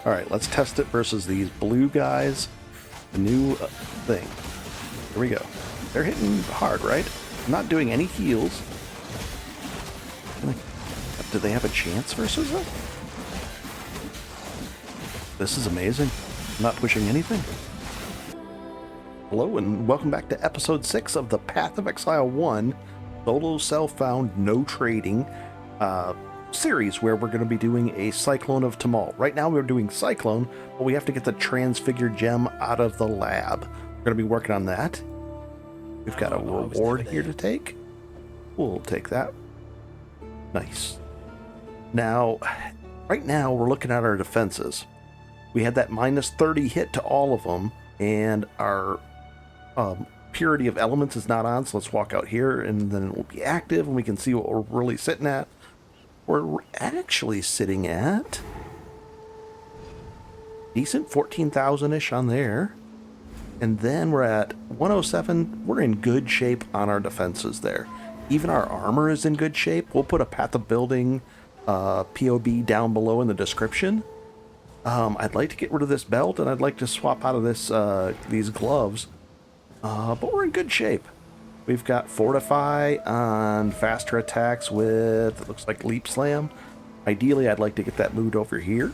All right, let's test it versus these blue guys. The new thing. Here we go. They're hitting hard, right? Not doing any heals. Do they have a chance versus it? This is amazing. I'm not pushing anything. Hello and welcome back to episode 6 of the Path of Exile 1 solo self-found no trading series where we're going to be doing a Cyclone of Tumult. Right now we're doing Cyclone, but we have to get the Transfigured gem out of the lab. We're going to be working on that. We've got a reward here to take. We'll take that. Nice. Now, right now we're looking at our defenses. We had that minus 30 hit to all of them, and our purity of elements is not on, so let's walk out here and then it will be active and we can see what we're really sitting at. We're actually sitting at decent 14,000-ish on there, and then we're at 107. We're in good shape on our defenses there. Even our armor is in good shape. We'll put a Path of Building POB down below in the description. I'd like to get rid of this belt, and I'd like to swap out of this these gloves. But we're in good shape. We've got Fortify on faster attacks with, it looks like Leap Slam. Ideally, I'd like to get that moved over here.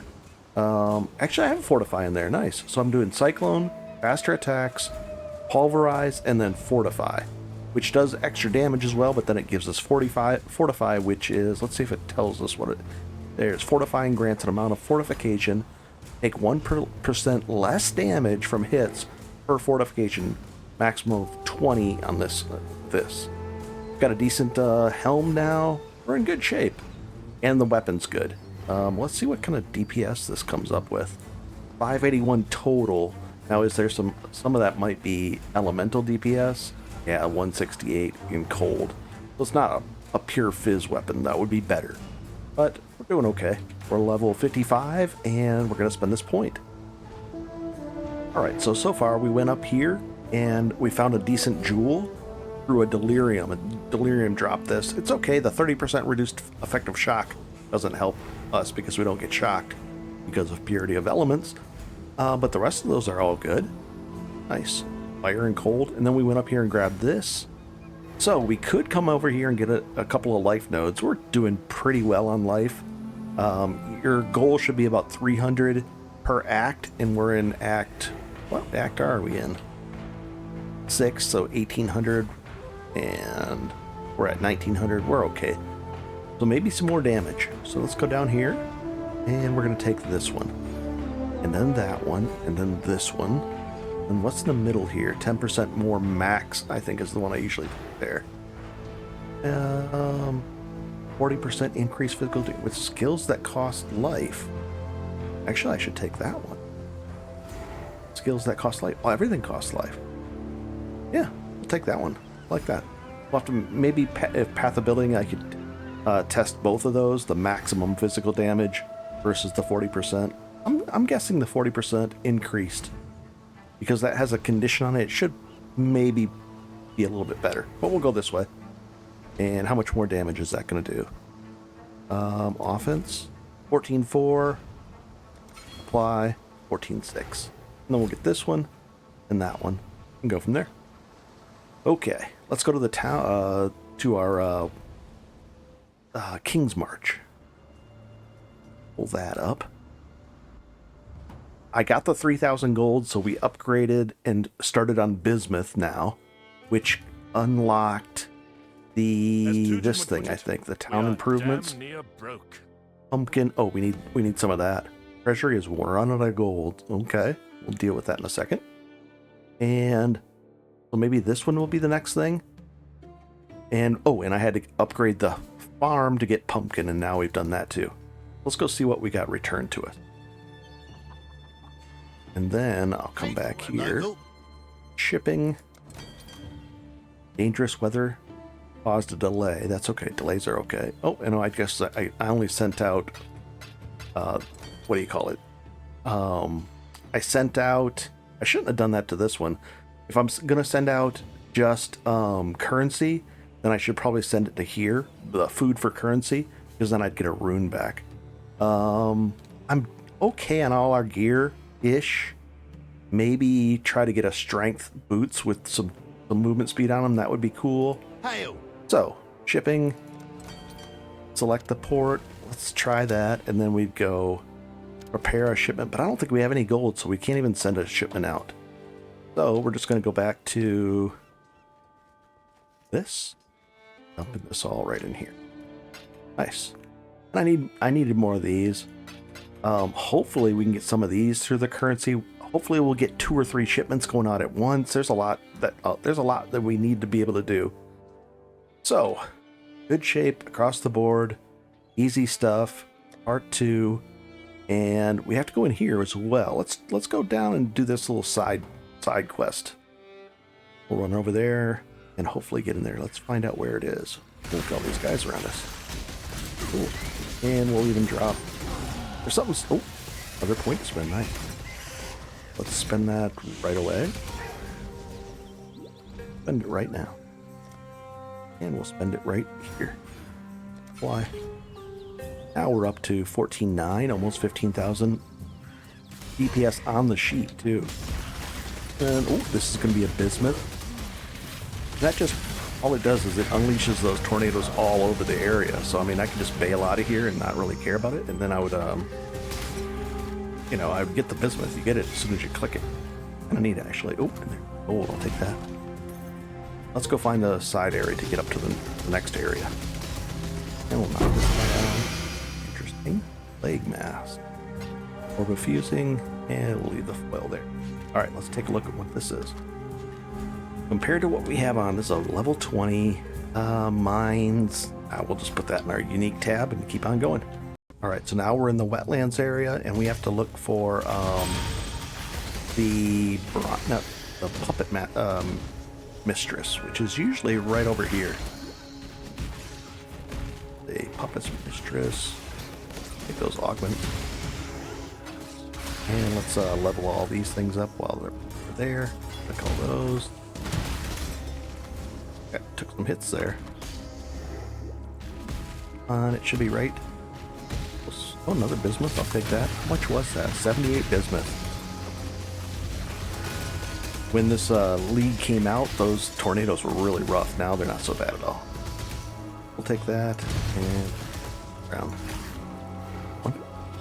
Actually, I have Fortify in there. Nice. So I'm doing Cyclone, faster attacks, Pulverize, and then Fortify, which does extra damage as well, but then it gives us Fortify, which is, let's see if it tells us what it... There's Fortifying grants an amount of fortification. Take 1% less damage from hits per fortification. Maximum of 20 on this. Got a decent helm now. We're in good shape. And the weapon's good. Let's see what kind of DPS this comes up with. 581 total. Now, is there some of that might be elemental DPS? Yeah, 168 in cold. So it's not a pure fizz weapon. That would be better. But we're doing okay. We're level 55, and we're going to spend this point. Alright, so far we went up here, and we found a decent jewel through a Delirium. A Delirium dropped this. It's okay, the 30% reduced effective shock doesn't help us because we don't get shocked because of purity of elements. But the rest of those are all good. Nice. Fire and cold. And then we went up here and grabbed this. So we could come over here and get a couple of life nodes. We're doing pretty well on life. Your goal should be about 300 per act, and we're in act... What act are we in? 6, so 1800, and we're at 1900. We're okay. So maybe some more damage. So let's go down here, and we're going to take this one, and then that one, and then this one. And what's in the middle here? 10% more max, I think, is the one I usually put there. 40% increased physical with skills that cost life. Actually, I should take that one. Skills that cost life. Oh, everything costs life. Yeah, I'll take that one. I like that. We'll have to maybe, if Path of Building, I could test both of those, the maximum physical damage versus the 40%. I'm guessing the 40% increased because that has a condition on it. It should maybe be a little bit better, but we'll go this way. And how much more damage is that going to do? Offense, 14.4. Apply, 14.6. And then we'll get this one and that one and go from there. Okay, let's go to the town, to our King's March. Pull that up. I got the 3,000 gold, so we upgraded and started on Bismuth now, which unlocked this thing, I think, the town improvements. Pumpkin. Oh, we need some of that. Treasury is running out of gold. Okay, we'll deal with that in a second. And so maybe this one will be the next thing. And oh, and I had to upgrade the farm to get pumpkin, and now we've done that too. Let's go see what we got returned to us. And then I'll come back here. Shipping. Dangerous weather caused a delay. That's okay. Delays are okay. Oh, and I guess I only sent out... what do you call it? I sent out... I shouldn't have done that to this one. If I'm going to send out just currency, then I should probably send it to here, the food for currency, because then I'd get a rune back. I'm okay on all our gear-ish. Maybe try to get a strength boots with some movement speed on them. That would be cool. Hail. So, shipping. Select the port. Let's try that. And then we'd go prepare a shipment. But I don't think we have any gold, so we can't even send a shipment out. So, we're just going to go back to this. Dumping this all right in here. Nice. And I needed more of these. Hopefully we can get some of these through the currency. Hopefully we'll get 2 or 3 shipments going out at once. There's a lot that we need to be able to do. So, good shape across the board, easy stuff. Part 2, and we have to go in here as well. Let's go down and do this little side quest. We'll run over there and hopefully get in there. Let's find out where it is. Look at all these guys around us. Cool. And we'll even drop. There's something. Oh, other point to spend. Nice. Let's spend that right away. Spend it right now. And we'll spend it right here. Why? Now we're up to 14.9, almost 15,000 DPS on the sheet, too. And, oh, this is going to be a bismuth. That just, all it does is it unleashes those tornadoes all over the area. So, I mean, I can just bail out of here and not really care about it. And then I would, you know, I would get the bismuth. You get it as soon as you click it. Kind of neat, actually. Oh, and there. Gold, I'll take that. Let's go find the side area to get up to the next area. And we'll knock this guy down. Interesting. Plague mask. Orb of fusing, and we'll leave the foil there. Alright, let's take a look at what this is. Compared to what we have on, this is a level 20 mines. We'll just put that in our unique tab and keep on going. Alright, so now we're in the wetlands area, and we have to look for the puppet mistress, which is usually right over here. The puppet's mistress. Take those augment. And let's level all these things up while they're there. Click all those. Okay, took some hits there. And it should be right. Oh, another bismuth. I'll take that. How much was that? 78 bismuth. When this league came out, those tornadoes were really rough. Now they're not so bad at all. We'll take that and round.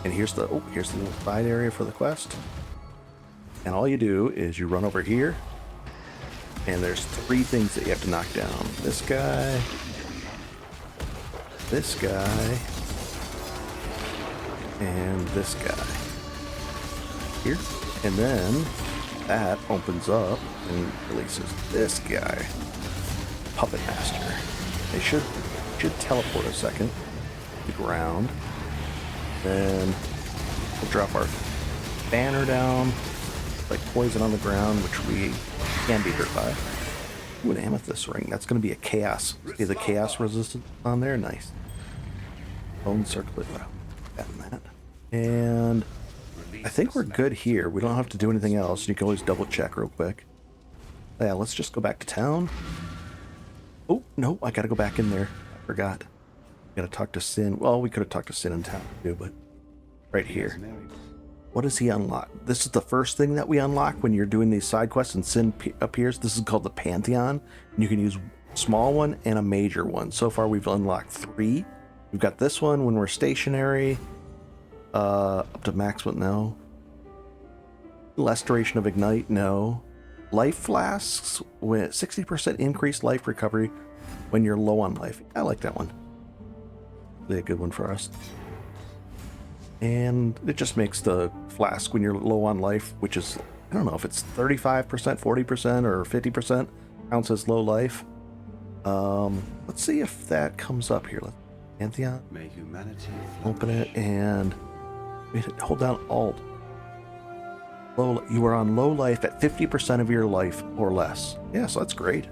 And here's the little side area for the quest. And all you do is you run over here, and there's 3 things that you have to knock down. This guy, and this guy. Here. And then that opens up and releases this guy. Puppet Master. They should teleport a second to the ground. Then we'll drop our banner down, like poison on the ground, which we can be hurt by. Ooh, an amethyst ring. That's going to be a chaos. See the chaos resistance on there? Nice. Bone circlet. That. And I think we're good here. We don't have to do anything else. You can always double check real quick. Yeah, let's just go back to town. Oh, no, I gotta go back in there. I forgot. Gotta talk to Sin. Well, we could have talked to Sin in town too, but right here. What does he unlock? This is the first thing that we unlock when you're doing these side quests and Sin appears. This is called the Pantheon. And you can use a small one and a major one. So far we've unlocked 3. We've got this one when we're stationary. Up to maximum, no. Less duration of ignite, no. Life flasks with 60% increased life recovery when you're low on life. I like that one. Really a good one for us. And it just makes the flask when you're low on life, which is, I don't know if it's 35%, 40%, or 50% counts as low life. Let's see if that comes up here. Let's Pantheon. May humanity open it and hold down Alt. You are on low life at 50% of your life or less. Yeah, so that's great.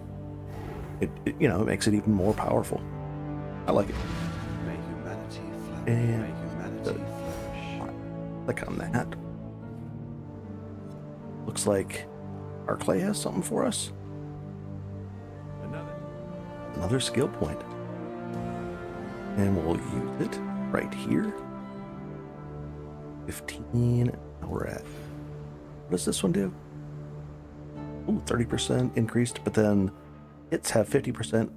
It you know, it makes it even more powerful. I like it. May humanity flourish. And May humanity flourish. Click on that. Looks like our clay has something for us. Another skill point. And we'll use it right here. 15. Now we're at, what does this one do? Ooh, 30% increased, but then hits have 50%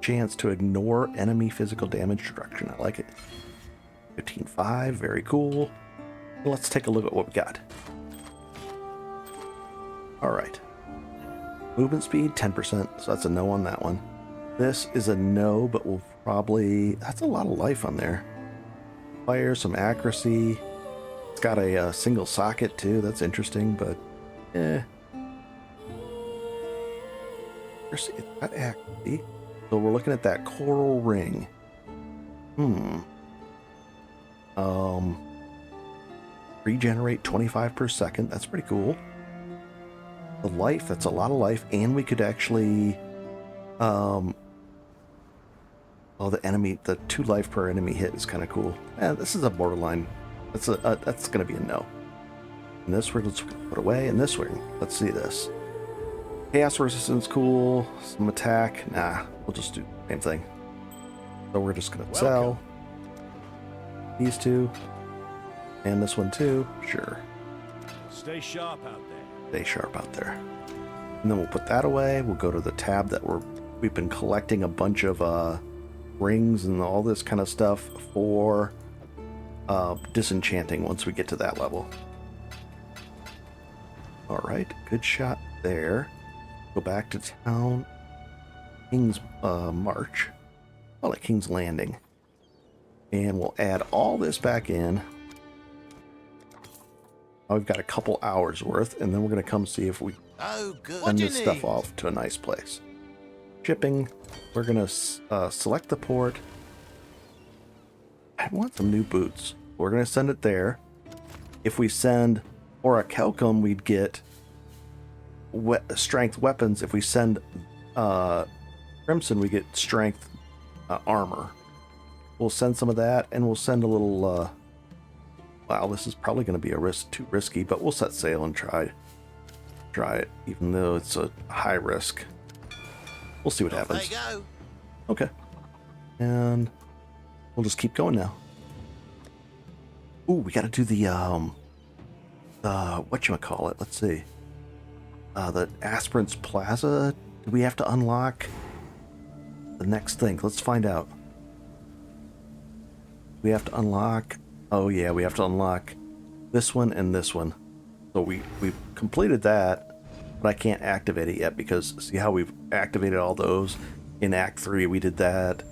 chance to ignore enemy physical damage destruction. I like it. 15.5, very cool. Let's take a look at what we got. All right. Movement speed, 10%, so that's a no on that one. This is a no, but we'll probably... That's a lot of life on there. Fire, some accuracy. It's got a single socket, too. That's interesting, but... It's got accuracy. So we're looking at that coral ring. Regenerate 25 per second. That's pretty cool. The life, that's a lot of life, and we could actually the enemy, the 2 life per enemy hit is kind of cool. This is a borderline. That's gonna be a no. And this ring, let's put away. And this ring, let's see this. Chaos resistance, cool. Some attack, nah, we'll just do the same thing. So we're just gonna sell these 2 and this one too. Sure. Stay sharp out there. Stay sharp out there. And then we'll put that away. We'll go to the tab that we've been collecting a bunch of rings and all this kind of stuff for disenchanting once we get to that level. All right, good shot there. Go back to town. King's March. Oh, like King's Landing. And we'll add all this back in. We've got a couple hours worth, and then we're going to come see if we send this stuff off to a nice place. Shipping, we're going to select the port. I want some new boots. We're going to send it there. If we send Orichalcum, we'd get strength weapons. If we send Crimson, we get strength armor. We'll send some of that, and we'll send a little... Wow, this is probably going to be too risky, but we'll set sail and try it, even though it's a high risk. We'll see what happens. There you go. Okay. And we'll just keep going now. Ooh, we got to do the whatchamacallit, let's see. The Aspirants Plaza. Do we have to unlock the next thing? Let's find out. We have to unlock... Oh yeah, we have to unlock this one and this one. So we've completed that, but I can't activate it yet because see how we've activated all those? In Act 3 we did that.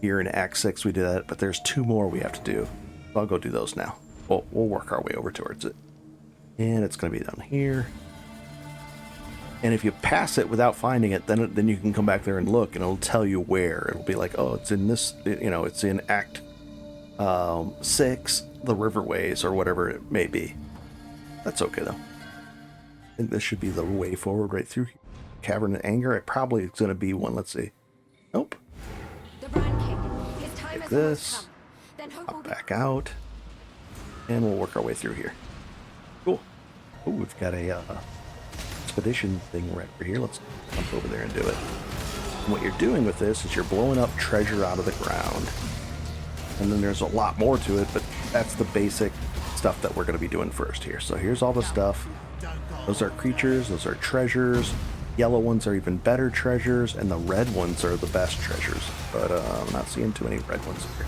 Here in Act 6 we did that, but there's 2 more we have to do. So I'll go do those now. We'll work our way over towards it. And it's going to be down here. And if you pass it without finding it, then you can come back there and look, and it'll tell you where. It'll be like, oh, it's in this, it's in Act 6, the Riverways, or whatever it may be. That's okay, though. I think this should be the way forward right through here. Cavern of Anger, it probably is going to be one. Let's see. Nope. The Brine King. His time Take has this. almost come. Then hope will Pop be back out. And we'll work our way through here. Cool. Oh, we've got a expedition thing right over here. Let's jump over there and do it. And what you're doing with this is you're blowing up treasure out of the ground. And then there's a lot more to it, but that's the basic stuff that we're going to be doing first here. So here's all the stuff. Those are creatures, those are treasures. Yellow ones are even better treasures, and the red ones are the best treasures. But I'm not seeing too many red ones here.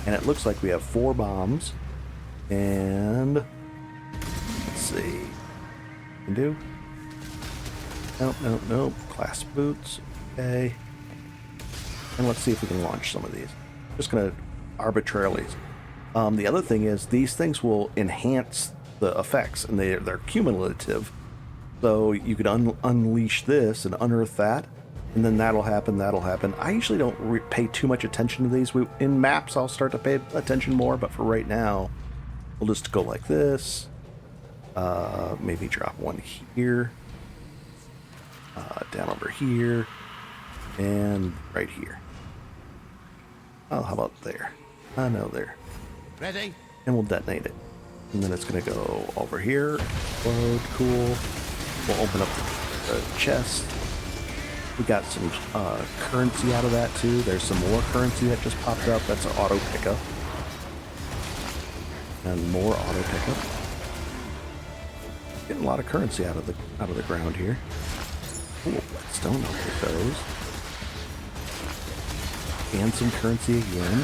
And it looks like we have 4 bombs. And let's see. Can do? Nope. Class boots. Okay. And let's see if we can launch some of these. Just gonna arbitrarily. The other thing is these things will enhance the effects, and they're cumulative. So you could unleash this and unearth that, and then that'll happen. I usually don't pay too much attention to these. In maps, I'll start to pay attention more, but for right now, we'll just go like this. Maybe drop one here, down over here, and right here. Oh, how about there? No, there. Ready? And we'll detonate it. And then it's going to go over here. Explode, cool. We'll open up the chest. We got some currency out of that too. There's some more currency that just popped up. That's an auto pickup. And more auto pickup. Getting a lot of currency out of the ground here. Ooh, stone, I'll take those. And some currency again.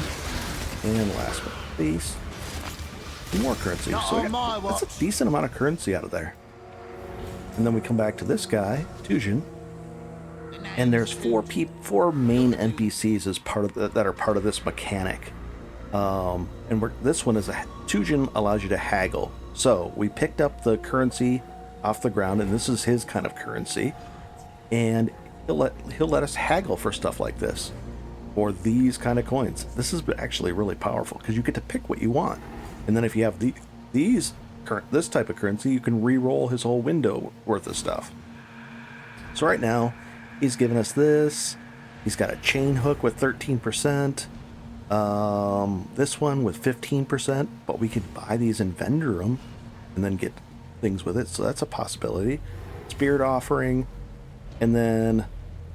And last but not least, more currency. So that's a decent amount of currency out of there. And then we come back to this guy, Tujen. And there's four main NPCs as part of that are part of this mechanic. This one is Tujen allows you to haggle. So we picked up the currency off the ground, and this is his kind of currency. And he'll let us haggle for stuff like this, or these kind of coins. This is actually really powerful because you get to pick what you want. And then if you have this type of currency, you can re-roll his whole window worth of stuff. So right now, he's giving us this. He's got a chain hook with 13%. This one with 15%, but we could buy these and vendor them and then get things with it. So that's a possibility. Spirit offering, and then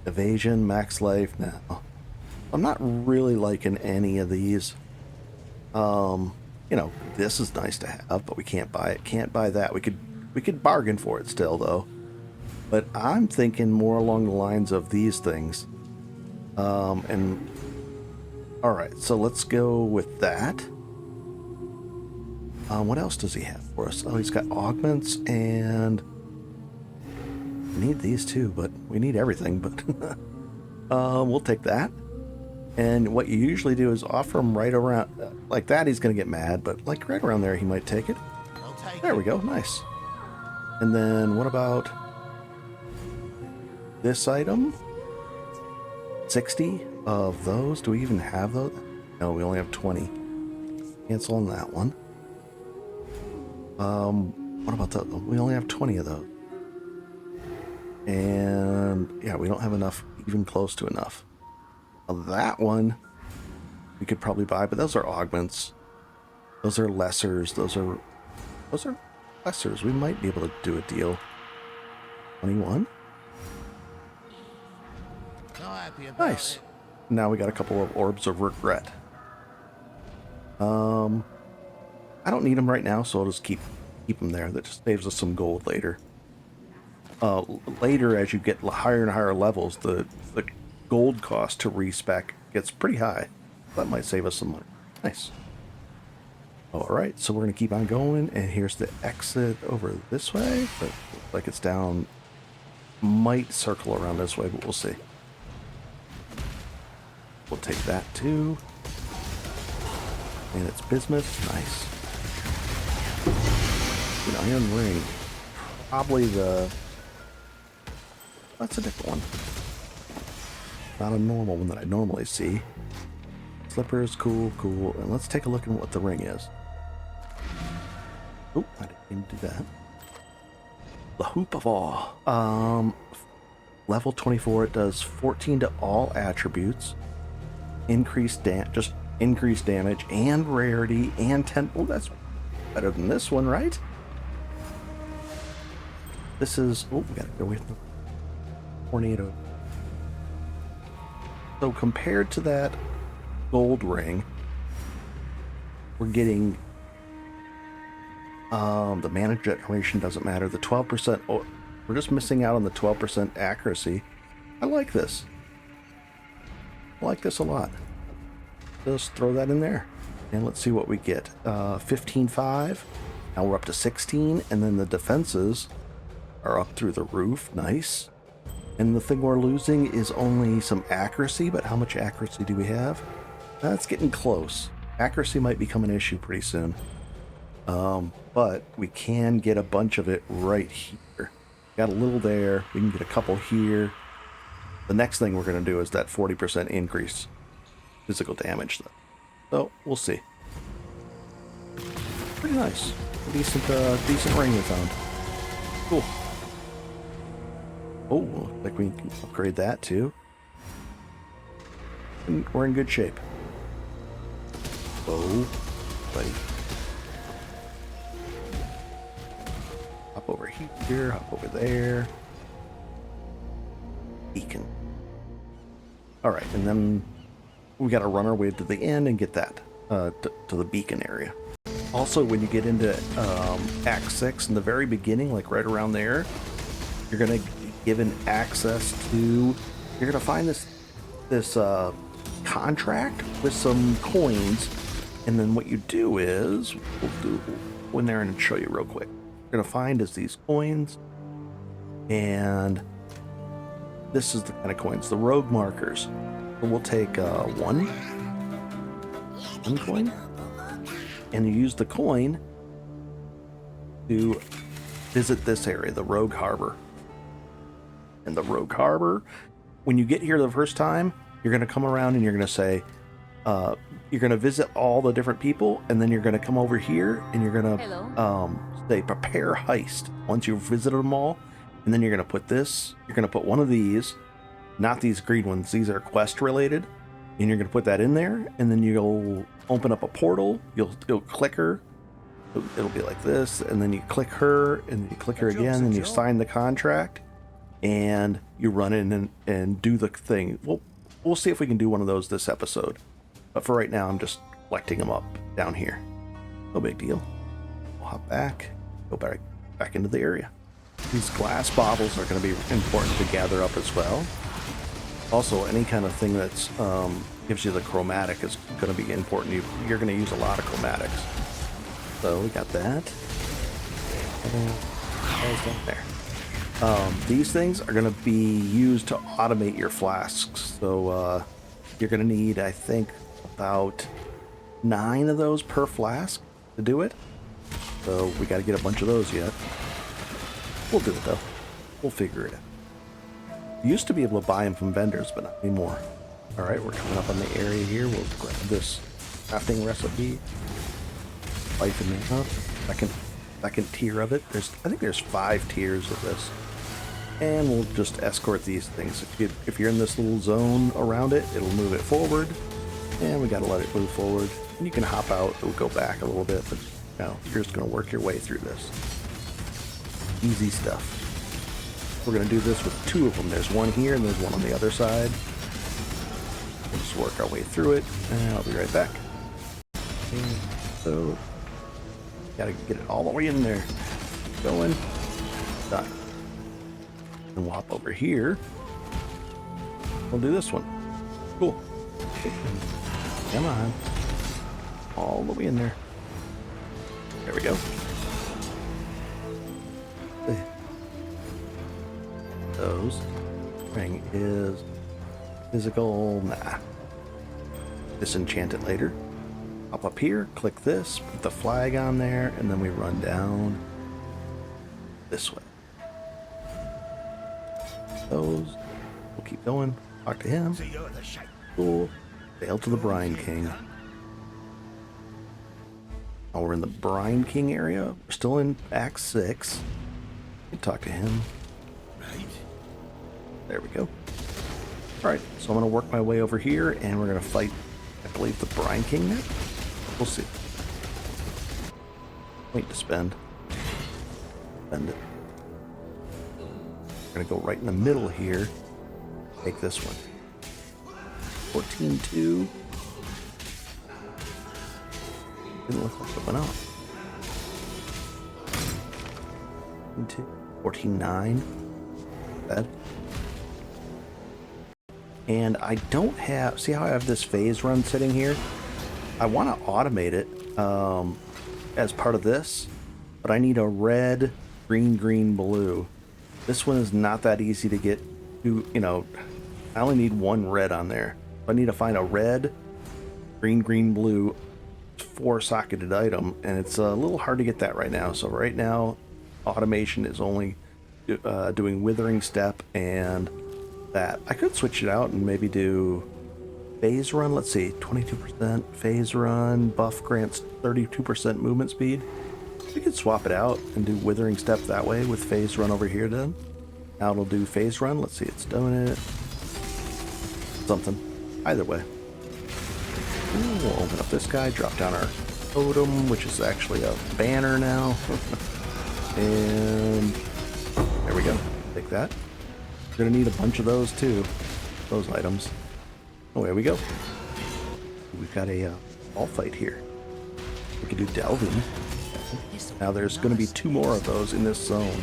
evasion, max life. Now, I'm not really liking any of these. This is nice to have, but we can't buy it. Can't buy that. We could bargain for it still though. But I'm thinking more along the lines of these things. All right, so let's go with that. What else does he have for us? Oh, he's got augments, and we need these too, but we need everything. But we'll take that. And what you usually do is offer him right around like that. He's going to get mad, but like right around there, he might take it. There we go, nice. And then what about this item? 60 of those. Do we even have those? No, we only have 20. Cancel on that one. What about that? We only have 20 of those. And yeah, we don't have enough, even close to enough. That one we could probably buy, but those are augments. Those are lessers. Those are lessers. We might be able to do a deal. 21. Nice. Now we got a couple of orbs of regret. I don't need them right now, so I'll just keep them there. That just saves us some gold later. Later, as you get higher and higher levels, the gold cost to respec gets pretty high. That might save us some money. Nice. Alright, so we're going to keep on going, and here's the exit over this way, but looks like it's down. Might circle around this way, but we'll see. We'll take that too. And it's bismuth. Nice. Iron ring. Probably that's a different one. Not a normal one that I normally see. Slippers, cool. And let's take a look at what the ring is. Oh, I didn't even do that. The Hoop of Awe. Level 24, it does 14 to all attributes. Increased damage and rarity and 10. Oh, that's better than this one, right? This is. Oh, we gotta go with the tornado. So compared to that gold ring, we're getting the mana generation doesn't matter. The 12%. Oh, we're just missing out on the 12% accuracy. I like this. I like this a lot. Just throw that in there, and let's see what we get. 15.5. Now we're up to 16, and then the defenses are up through the roof. Nice. And the thing we're losing is only some accuracy, but how much accuracy do we have? That's getting close. Accuracy might become an issue pretty soon. But we can get a bunch of it right here. Got a little there. We can get a couple here. The next thing we're going to do is that 40% increase physical damage, though. So we'll see. Pretty nice. A decent ring we found. Cool. Oh, like we can upgrade that too. And we're in good shape. Oh, buddy. Hop over here, hop over there. Beacon. Alright, and then we gotta run our way to the end and get that to the beacon area. Also, when you get into Act 6 in the very beginning, like right around there, you're gonna given access to. You're gonna find this contract with some coins, and then what you do is we'll go in there and show you real quick. You're gonna find is these coins, and this is the kind of coins, the rogue markers. So we'll take one coin, and you use the coin to visit this area, the Rogue Harbor. And the Rogue Harbor, when you get here the first time, you're going to come around and you're going to say, you're going to visit all the different people, and then you're going to come over here and you're going to say, prepare heist once you've visited them all. And then you're going to put this, you're going to put one of these, not these green ones, these are quest related, and you're going to put that in there, and then you'll open up a portal, you'll click her, it'll be like this, and then you click her, and then you click her again, and you sign the contract, and you run in and do the thing. We'll see if we can do one of those this episode, but for right now I'm just collecting them up down here. No big deal. We'll hop back, go back into the area. These glass bottles are going to be important to gather up as well. Also, any kind of thing that's gives you the chromatic is going to be important. You're going to use a lot of chromatics. So we got that. There. These things are going to be used to automate your flasks. So you're going to need, I think, about 9 of those per flask to do it. So we got to get a bunch of those yet. We'll do it though. We'll figure it out. We used to be able to buy them from vendors, but not anymore. Alright, we're coming up on the area here. We'll grab this crafting recipe. Lighten it up. Second tier of it. I think there's 5 tiers of this. And we'll just escort these things. If you're in this little zone around it, it'll move it forward. And we gotta let it move forward. And you can hop out, it'll go back a little bit, but no, you're just gonna work your way through this. Easy stuff. We're going to do this with 2 of them. There's one here and there's one on the other side. We'll just work our way through it, and I'll be right back. Okay, so, gotta get it all the way in there. Going. Done. And we'll hop over here. We'll do this one. Cool. Come on. All the way in there. There we go. Those. Ring is physical. Nah. Disenchant it later. Hop up here, click this, put the flag on there, and then we run down this way. Those. We'll keep going. Talk to him. Cool. Sail to the Brine King. Now we're in the Brine King area. We're still in Act 6. We can talk to him. There we go. Alright, so I'm going to work my way over here, and we're going to fight, I believe, the Brine King next? We'll see. Wait to spend. Spend it. We're going to go right in the middle here. Take this one. 14-2. Didn't look like it went off. 14-9. Bad. And I don't have, see how I have this phase run sitting here? I want to automate it as part of this, but I need a red, green, green, blue. This one is not that easy to get to, you know, I only need 1 red on there. I need to find a red, green, green, blue, 4-socketed item, and it's a little hard to get that right now. So right now, automation is only doing Withering Step and that. I could switch it out and maybe do phase run. Let's see, 22% phase run, buff grants 32% movement speed. We could swap it out and do Withering Step that way with phase run over here then. Now it'll do phase run. Let's see, it's doing it. Something. Either way. Ooh, we'll open up this guy, drop down our totem, which is actually a banner now. And there we go. Take that. We're gonna need a bunch of those too. Those items. Oh, there we go. We've got a ball fight here. We could do delving. Now there's going to be 2 more of those in this zone.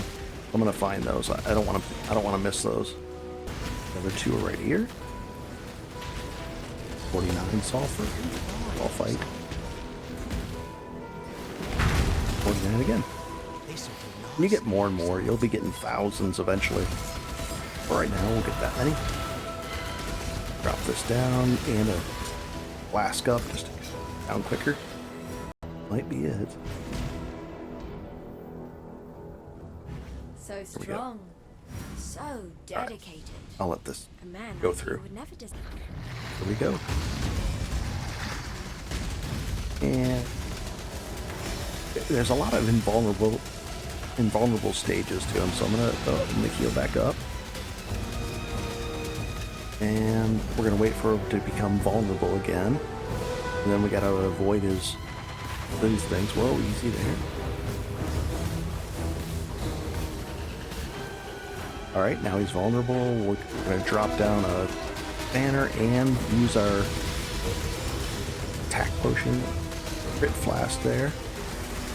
I'm going to find those. I don't want to miss those. The other 2 are right here. 49 sulfur. I'll fight. 49 again. When you get more and more, you'll be getting thousands eventually. But right now, we'll get that many. Drop this down and a flask up just to get down quicker. Might be it. So strong. So dedicated. I'll let this A man go like you through. would never dis- Here we go. And there's a lot of invulnerable stages to him, so I'm gonna heal back up. And we're gonna wait for him to become vulnerable again. And then we gotta avoid these things. Whoa, easy there. Alright, now he's vulnerable. We're gonna drop down a banner and use our attack potion. Crit flask there.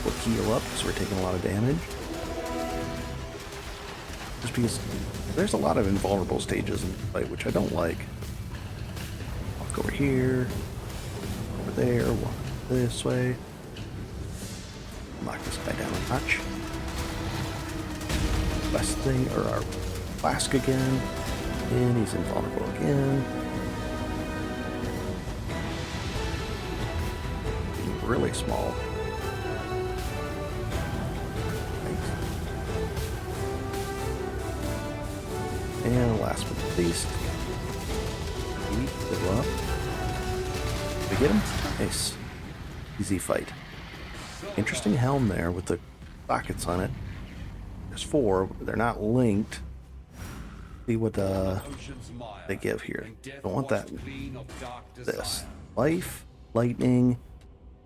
We'll heal up because we're taking a lot of damage. Just because there's a lot of invulnerable stages in the fight, which I don't like. Walk over here, over there, walk this way. Knock this guy down a notch. Best thing, or our flask again. And he's invulnerable again. Getting really small. And last but not least, we go up. We get him? Nice. Easy fight. Interesting helm there with the sockets on it. There's 4, but they're not linked. See what they give here. Don't want that. This. Life, lightning,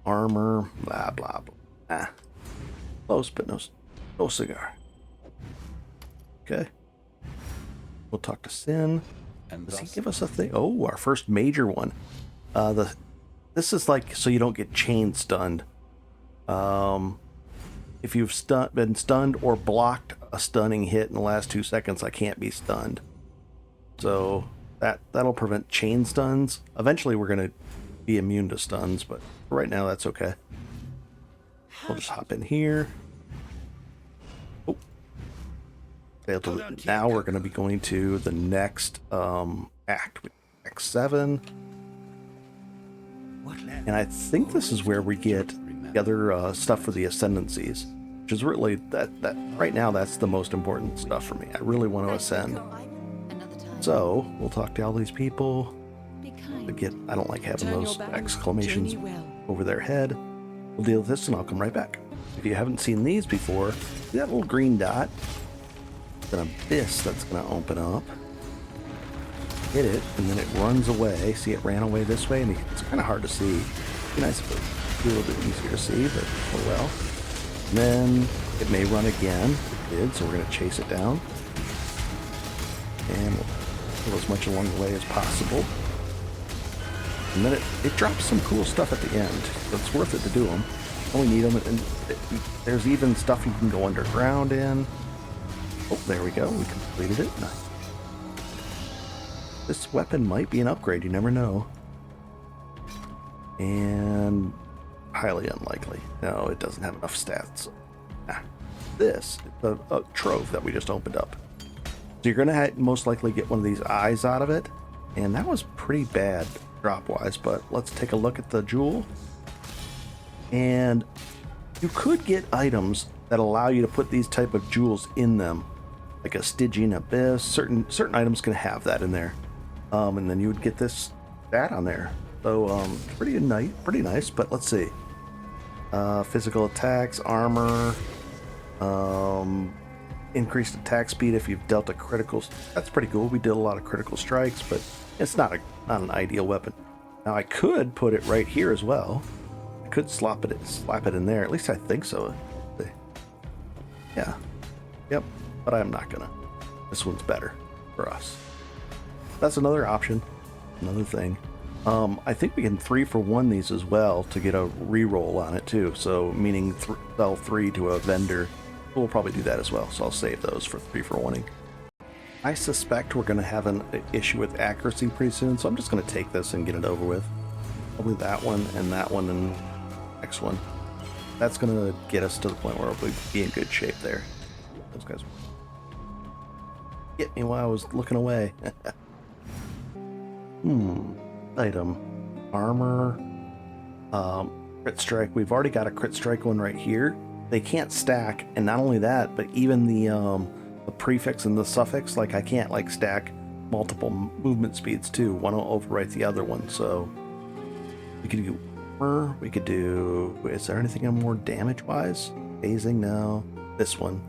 armor, blah, blah, blah. Ah. Close, but no cigar. Okay. We'll talk to Sin. Does he give us a thing? Oh, our first major one. This is like so you don't get chain stunned. If you've been stunned or blocked a stunning hit in the last 2 seconds, I can't be stunned. So that'll prevent chain stuns. Eventually, we're gonna be immune to stuns, but right now that's okay. We'll just hop in here. Oh. Now we're going to be going to the next act, Act 7. And I think this is where we get the other stuff for the ascendancies, which is really that right now that's the most important stuff for me. I really want to ascend. So we'll talk to all these people. I don't like having those exclamations over their head. We'll deal with this and I'll come right back. If you haven't seen these before, see that little green dot? An abyss that's going to open up. Hit it, and then it runs away. See, it ran away this way, and it's kind of hard to see. It'd be nice if it would be a little bit easier to see, but oh well. And then it may run again. It did, so we're going to chase it down. And we'll go as much along the way as possible. And then it drops some cool stuff at the end, so it's worth it to do them. Only need them, and there's even stuff you can go underground in. Oh, there we go. We completed it. Nice. This weapon might be an upgrade. You never know. And highly unlikely. No, it doesn't have enough stats. This is a trove that we just opened up. So you're going to most likely get one of these eyes out of it. And that was pretty bad drop-wise. But let's take a look at the jewel. And you could get items that allow you to put these type of jewels in them. Like a Stygian Abyss. Certain items can have that in there. And then you would get that on there. So pretty nice. But let's see. Physical attacks, armor, increased attack speed if you've dealt a critical. That's pretty cool. We did a lot of critical strikes, but it's not an ideal weapon. Now I could put it right here as well. I could slap it in there. At least I think so. Yeah. Yep. But I'm not gonna. This one's better for us. That's another option. Another thing. I think we can 3-for-1 these as well to get a reroll on it too. So meaning sell 3 to a vendor. We'll probably do that as well. So I'll save those for 3-for-1ing. I suspect we're going to have an issue with accuracy pretty soon, so I'm just going to take this and get it over with. Probably that one and next one. That's going to get us to the point where we'll be in good shape there. Those guys get me while I was looking away. Item. Armor. Crit strike. We've already got a crit strike one right here. They can't stack, and not only that, but even the prefix and the suffix, like I can't like stack multiple movement speeds too. One will overwrite the other one, so we could do armor. We could do. Is there anything more damage wise? Phasing? No. This one.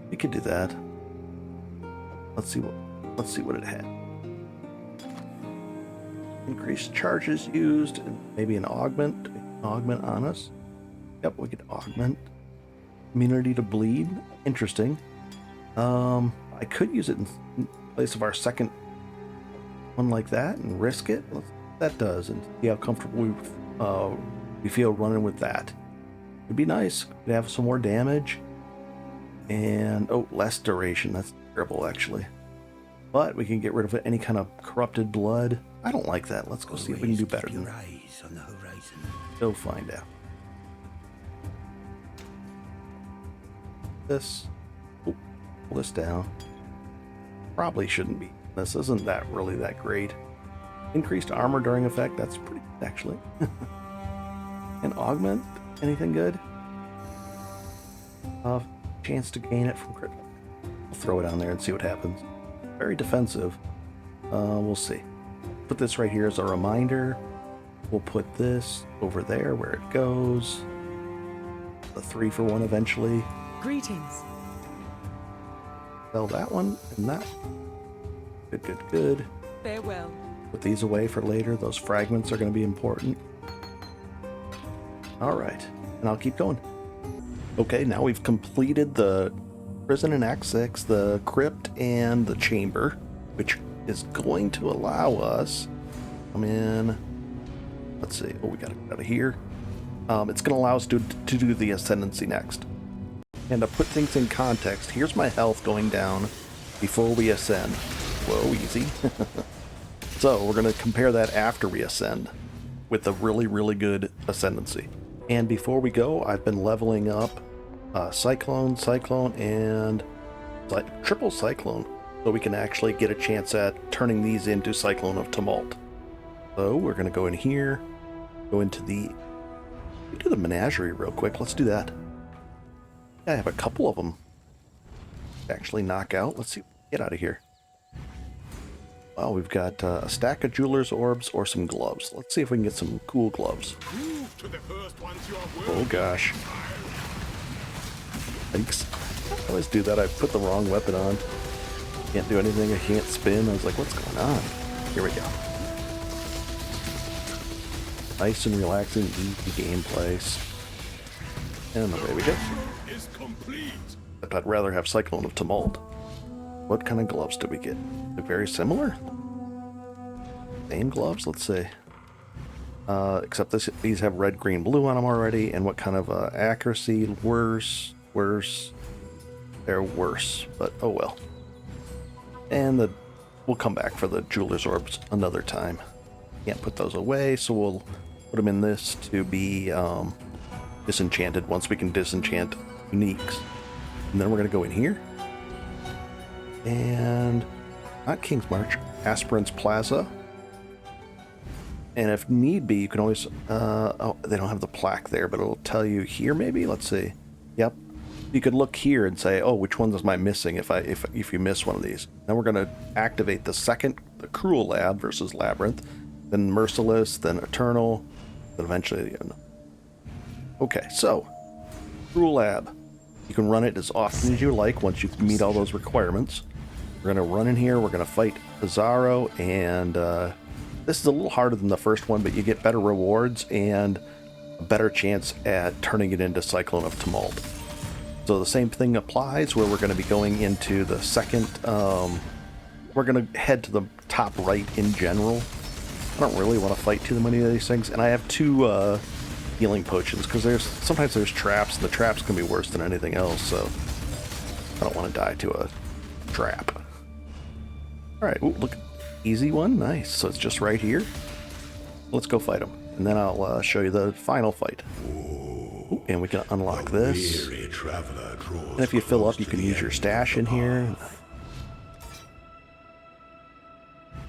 We could do that. Let's see what it had. Increased charges used, and maybe an augment on us. Yep, we could augment. Immunity to bleed. Interesting. I could use it in place of our second one like that and risk it. Let's see what that does and see how comfortable we feel running with that. It'd be nice. We'd have some more damage. And, less duration. That's terrible, actually. But we can get rid of any kind of corrupted blood. I don't like that. Let's go see if we can do better than that. On the horizon. Go find out. This. Pull this down. Probably shouldn't be. This isn't really that great. Increased armor during effect. That's pretty good, actually. And augment. Anything good? Chance to gain it from crit. I'll throw it on there and see what happens. Very defensive. We'll see. Put this right here as a reminder. We'll put this over there where it goes. The 3-for-1 eventually. Greetings. Sell that one and that. Good. Farewell. Put these away for later. Those fragments are going to be important. All right. And I'll keep going. Okay, now we've completed the prison in Act 6, the crypt, and the chamber, which is going to allow us come in. Let's see. We got to get out of here. It's going to allow us to do the ascendancy next. And to put things in context, here's my health going down before we ascend. Whoa, easy. So we're going to compare that after we ascend with a really, really good ascendancy. And before we go, I've been leveling up Cyclone, and triple Cyclone, so we can actually get a chance at turning these into Cyclone of Tumult. So we're going to go in here, go into we do the Menagerie real quick. Let's do that. Yeah, I have a couple of them to actually knock out. Let's see. Get out of here. Wow, we've got a stack of jeweler's orbs or some gloves. Let's see if we can get some cool gloves. Oh gosh. Thanks. I always do that. I put the wrong weapon on. Can't do anything. I can't spin. I was like, what's going on? Here we go. Nice and relaxing, easy gameplay. And away we go. I'd rather have Cyclone of Tumult. What kind of gloves do we get? They're very similar? Same gloves? Let's see. Except these have red, green, blue on them already. And what kind of accuracy? Worse. They're worse, but oh well. And we'll come back for the jeweler's orbs another time. Can't put those away, so we'll put them in this to be disenchanted once we can disenchant uniques. And then we're going to go in here. And not King's March, Aspirant's Plaza. And if need be, you can always, they don't have the plaque there, but it'll tell you here maybe. Let's see. Yep. You could look here and say, oh, which ones am I missing if you miss one of these. Then we're going to activate the Cruel Lab versus Labyrinth, then Merciless, then Eternal, then eventually the end. Okay, so Cruel Lab. You can run it as often as you like once you meet all those requirements. We're going to run in here. We're going to fight Pizarro, and this is a little harder than the first one, but you get better rewards and a better chance at turning it into Cyclone of Tumult. So the same thing applies where we're going to be going into the second we're going to head to the top right in general. I don't really want to fight too many of these things. And I have 2 healing potions, because sometimes there's traps, and the traps can be worse than anything else, so I don't want to die to a trap. Alright, look. Easy one. Nice. So it's just right here. Let's go fight them. And then I'll show you the final fight. Ooh, and we can unlock this. And if you fill up, you can use your stash in here.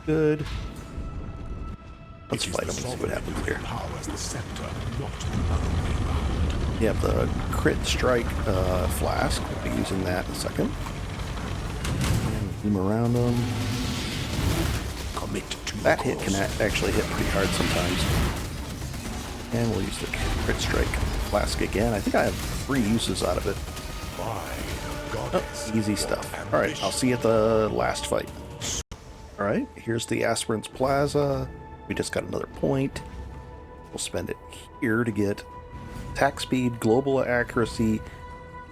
Good. Let's fight them and see what happens here. You have the crit strike flask. We'll be using that in a second. And zoom around them. That hit can actually hit pretty hard sometimes. And we'll use the crit strike flask again. I think I have 3 uses out of it. Oh, easy stuff. Alright, I'll see you at the last fight. Alright, here's the Aspirant's Plaza. We just got another point. We'll spend it here to get attack speed, global accuracy,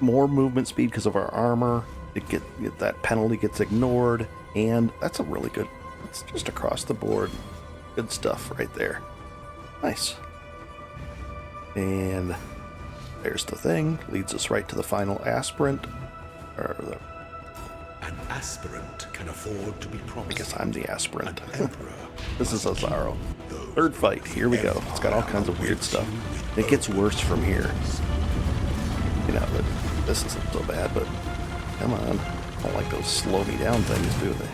more movement speed because of our armor. That penalty gets ignored, and that's a really good... It's just across the board. Good stuff right there. Nice. And there's the thing. Leads us right to the final aspirant. An aspirant can afford to be promised. I guess I'm the aspirant. This is Azaro. Third fight. Here we go. It's got all kinds of weird stuff. It gets worse from here. You know, this isn't so bad, but come on. I don't like those slow me down things, do they?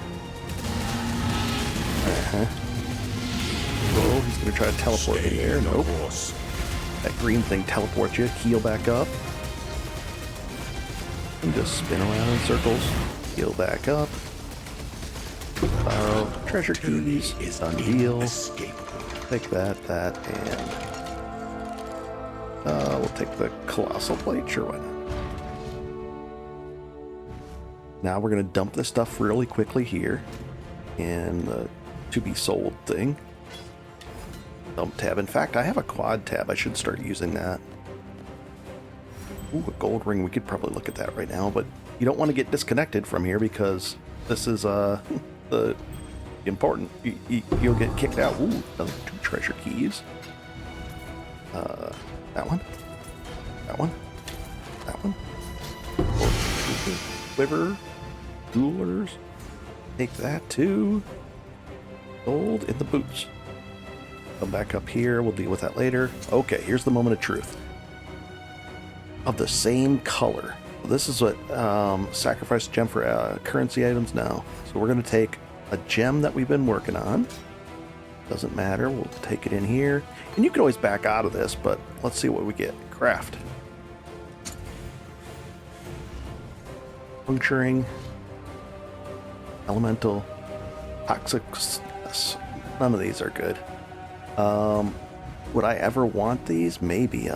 Oh, he's going to try to teleport me there. Nope. That green thing teleports you. Heal back up. And just spin around in circles. Heal back up. Treasure keys. Done deal. Take that, and... we'll take the Colossal Plate. Sure, why not? Now we're going to dump this stuff really quickly here. In the to-be-sold thing. Dump tab. In fact, I have a quad tab. I should start using that. Ooh, a gold ring. We could probably look at that right now, but you don't want to get disconnected from here because this is the important. You'll get kicked out. Ooh, another 2 treasure keys. That one. That one. That one. Quiver. Jewelers. Take that too. Gold in the boots. Come back up here. We'll deal with that later. Okay, here's the moment of truth. Of the same color. This is what sacrifice gem for currency items now. So we're going to take a gem that we've been working on. Doesn't matter. We'll take it in here. And you can always back out of this, but let's see what we get. Craft. Puncturing. Elemental. Toxic. None of these are good. Would I ever want these? Maybe.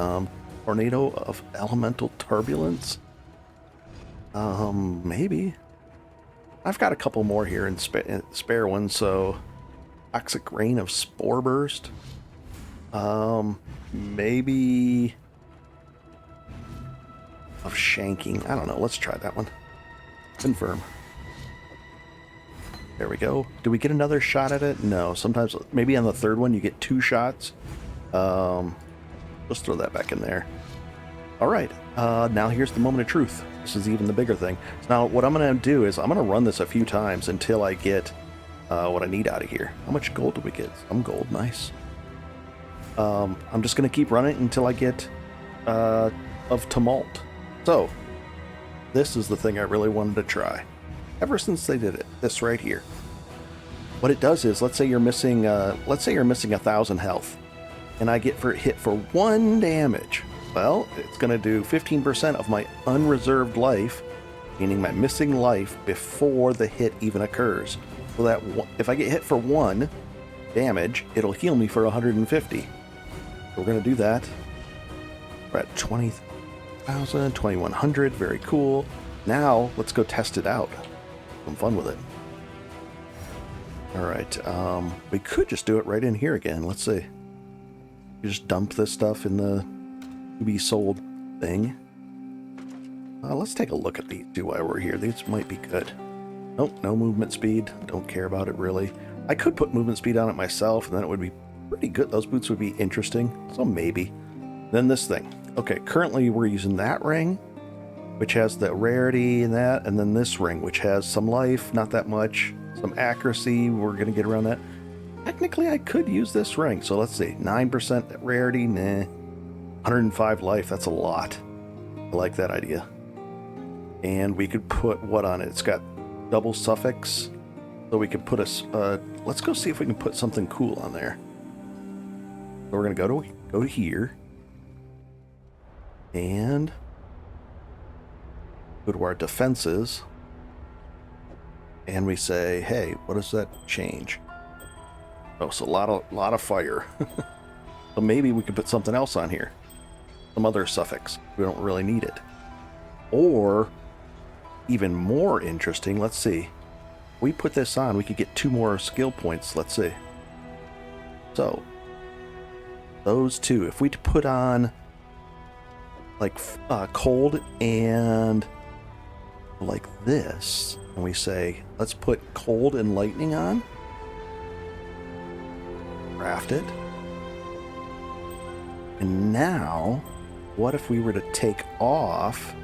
Tornado of Elemental Turbulence? Maybe. I've got a couple more here in spare ones, so... Toxic Rain of Spore Burst? Maybe... Of Shanking. I don't know. Let's try that one. Confirm. There we go. Do we get another shot at it? No. Sometimes, maybe on the third one, you get 2 shots. Let's throw that back in there. All right. Now here's the moment of truth. This is even the bigger thing. So now what I'm going to do is I'm going to run this a few times until I get what I need out of here. How much gold do we get? Some gold. Nice. I'm just going to keep running until I get of Tumult. So this is the thing I really wanted to try. Ever since they did it, this right here. What it does is, let's say you're missing 1,000 health, and I get hit for 1 damage. Well, it's going to do 15% of my unreserved life, meaning my missing life before the hit even occurs. So that if I get hit for 1 damage, it'll heal me for 150. So we're going to do that. We're at 20,000, 2,100. Very cool. Now let's go test it out. Some fun with it. Alright, we could just do it right in here again. Let's see. You just dump this stuff in the to-be sold thing. Let's take a look at these 2 while we're here. These might be good. Nope, no movement speed. Don't care about it really. I could put movement speed on it myself, and then it would be pretty good. Those boots would be interesting, so maybe. Then this thing. Okay, currently we're using that ring, which has the rarity and that, and then this ring, which has some life, not that much, some accuracy. We're going to get around that. Technically, I could use this ring. So let's see, 9% rarity, nah. 105 life, that's a lot. I like that idea. And we could put what on it? It's got double suffix. So we could put a, let's go see if we can put something cool on there. So we're going to go to here. And go to our defenses. And we say, hey, what does that change? Oh, so a lot of fire. So maybe we could put something else on here. Some other suffix. We don't really need it. Or, even more interesting, let's see. We put this on, we could get 2 more skill points, let's see. So, those 2. If we put on, like, cold and like this, and we say, let's put cold and lightning on. Craft it. And now, what if we were to take off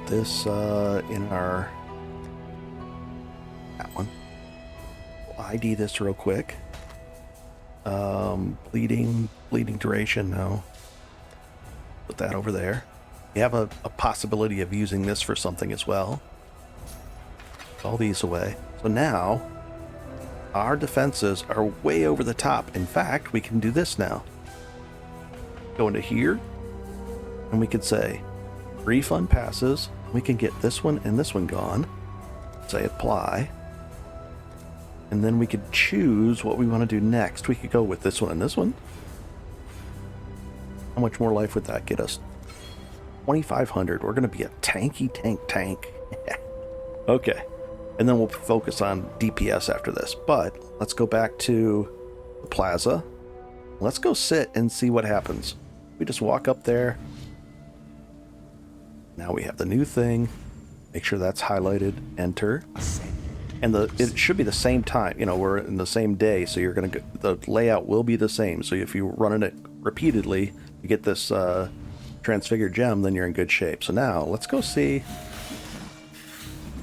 this in our... that one. We'll ID this real quick. Bleeding duration, no. Put that over there. We have a possibility of using this for something as well. All these away. So now, our defenses are way over the top. In fact, we can do this now. Go into here, and we could say, refund passes. We can get this one and this one gone. Say apply. And then we could choose what we want to do next. We could go with this one and this one. How much more life would that get us? 2,500. We're going to be a tanky tank. Okay. And then we'll focus on DPS after this. But let's go back to the plaza. Let's go sit and see what happens. We just walk up there. Now we have the new thing. Make sure that's highlighted. Enter. And it should be the same time. You know, we're in the same day, so you're going to the layout will be the same. So if you're running it repeatedly, you get this transfigured gem, then you're in good shape. So now let's go see.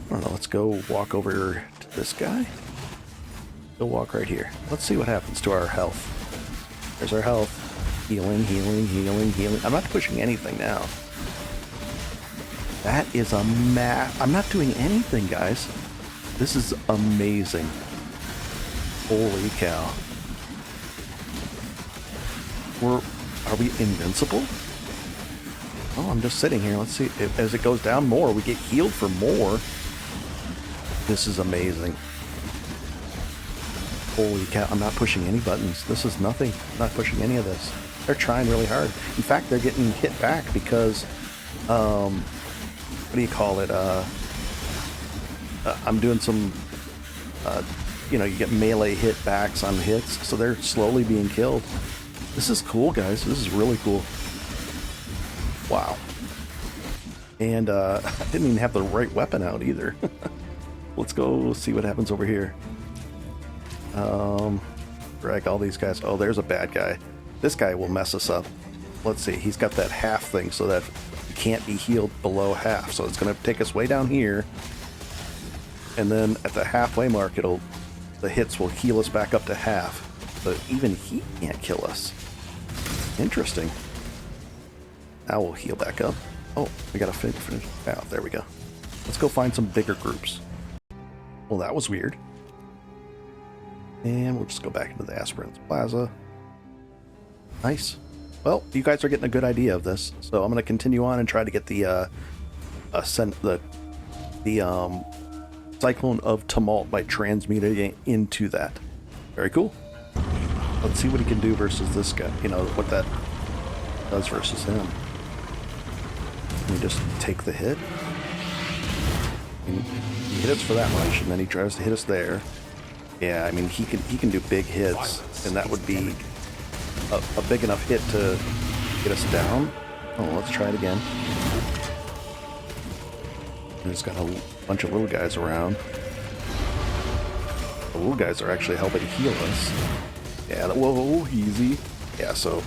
I don't know. Let's go walk over to this guy. Go walk right here. Let's see what happens to our health. There's our health. Healing. I'm not pushing anything now. That is a I'm not doing anything, guys. This is amazing. Holy cow. Are we invincible? Oh, I'm just sitting here. Let's see. As it goes down more, we get healed for more. This is amazing. Holy cow. I'm not pushing any buttons. This is nothing. I'm not pushing any of this. They're trying really hard. In fact, they're getting hit back because, what do you call it? I'm doing some, you get melee hit backs on hits, so they're slowly being killed. This is cool, guys. This is really cool. Wow. And I didn't even have the right weapon out either. Let's go see what happens over here. Drag all these guys. Oh, there's a bad guy. This guy will mess us up. Let's see. He's got that half thing so that he can't be healed below half. So it's going to take us way down here. And then at the halfway mark, the hits will heal us back up to half. But even he can't kill us. Interesting. Now we'll heal back up. Oh, we got to finish. Oh, there we go. Let's go find some bigger groups. Well, that was weird. And we'll just go back into the Aspirants Plaza. Nice. Well, you guys are getting a good idea of this, so I'm going to continue on and try to get the Cyclone of Tumult by transmuting into that. Very cool. Let's see what he can do versus this guy. What that does versus him. Can we just take the hit? He hit us for that much, and then he tries to hit us there. Yeah, I mean, he can do big hits, and that would be a big enough hit to get us down. Oh, let's try it again. There's got a bunch of little guys around. The little guys are actually helping heal us. Yeah, whoa, easy. Yeah, so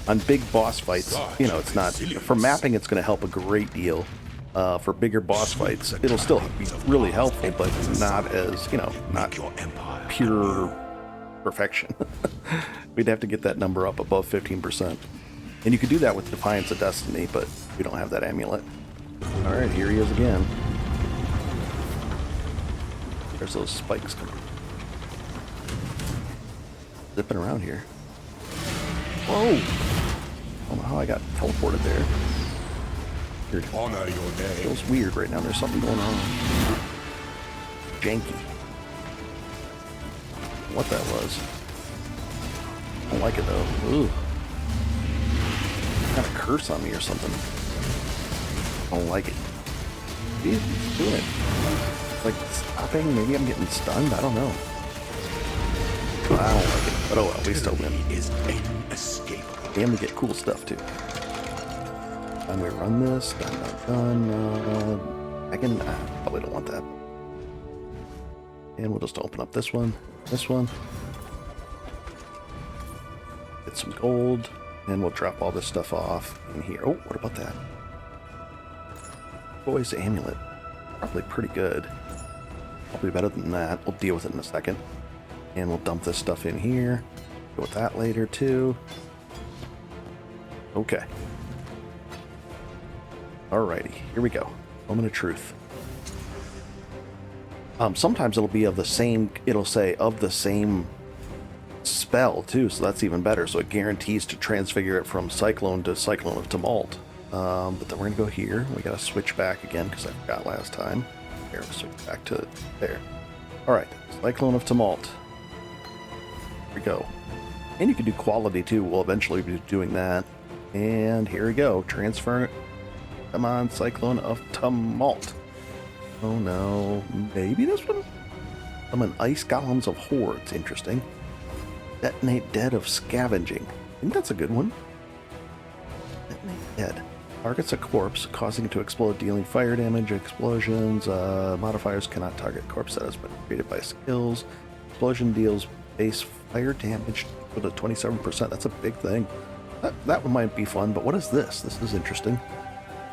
on big boss fights, you know, it's not... For mapping, it's going to help a great deal. For bigger boss fights, it'll still be really helpful, but not as, you know, not pure perfection. We'd have to get that number up above 15%. And you could do that with Defiance of Destiny, but we don't have that amulet. Alright, here he is again. There's those spikes coming. Zipping around here. Whoa! I don't know how I got teleported there. Weird. Honor your name. Feels weird right now. There's something going on. Janky. What that was. I don't like it though. Ooh. Got a curse on me or something. I don't like it. What is he doing? Like stopping? Maybe I'm getting stunned? I don't know. I don't like it. But oh well, we still win. Is inescapable. And we get cool stuff too. And we run this. Done. I can... probably don't want that. And we'll just open up this one. This one. Get some gold. And we'll drop all this stuff off in here. Oh, what about that? Boy's amulet. Probably pretty good. Probably better than that. We'll deal with it in a second. And we'll dump this stuff in here. Deal with that later too. Okay. Alrighty, here we go. Moment of truth. Sometimes it'll be of the same, it'll say of the same spell too, so that's even better. So it guarantees to transfigure it from Cyclone to Cyclone of Tumult. But then we're gonna go here. We gotta switch back again because I forgot last time. Here, we'll switch back to there. Alright, Cyclone of Tumult. Here we go. And you can do quality too. We'll eventually be doing that. And here we go. Transfer. Come on, Cyclone of Tumult. Oh no. Maybe this one? Summon Ice Golems of Hordes. Interesting. Detonate Dead of Scavenging. I think that's a good one. Detonate Dead. Targets a corpse, causing it to explode, dealing fire damage. Explosions. Modifiers cannot target corpse that has been created by skills. Explosion deals base fire damage with a 27%. That's a big thing. That one might be fun, but what is this? This is interesting.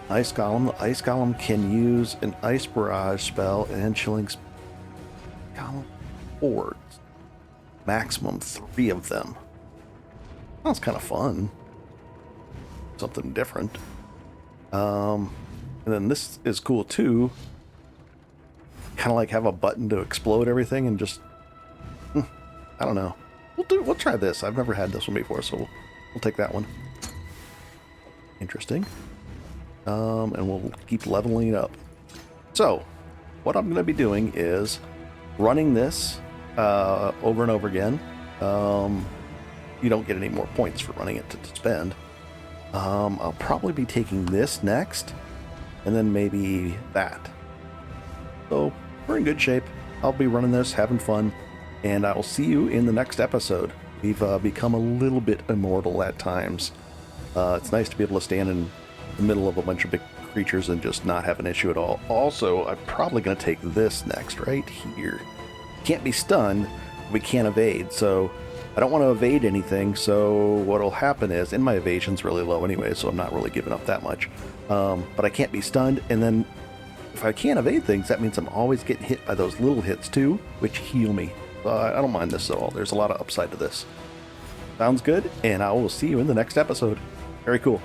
Ice Golem. The Ice Golem can use an Ice Barrage spell and Chilling Golem Hordes. Maximum 3 of them. Sounds kind of fun. Something different. And then this is cool too. Kind of like have a button to explode everything and just... I don't know. We'll try this. I've never had this one before, so we'll take that one. Interesting. And we'll keep leveling it up. So, what I'm going to be doing is running this over and over again. You don't get any more points for running it to spend. I'll probably be taking this next, and then maybe that. So, we're in good shape. I'll be running this, having fun, and I will see you in the next episode. We've become a little bit immortal at times. It's nice to be able to stand in the middle of a bunch of big creatures and just not have an issue at all. Also, I'm probably going to take this next, right here. Can't be stunned, we can't evade, so I don't want to evade anything, so what'll happen is, and my evasion's really low anyway, so I'm not really giving up that much, but I can't be stunned, and then if I can't evade things, that means I'm always getting hit by those little hits too, which heal me. I don't mind this at all. There's a lot of upside to this. Sounds good, and I will see you in the next episode. Very cool.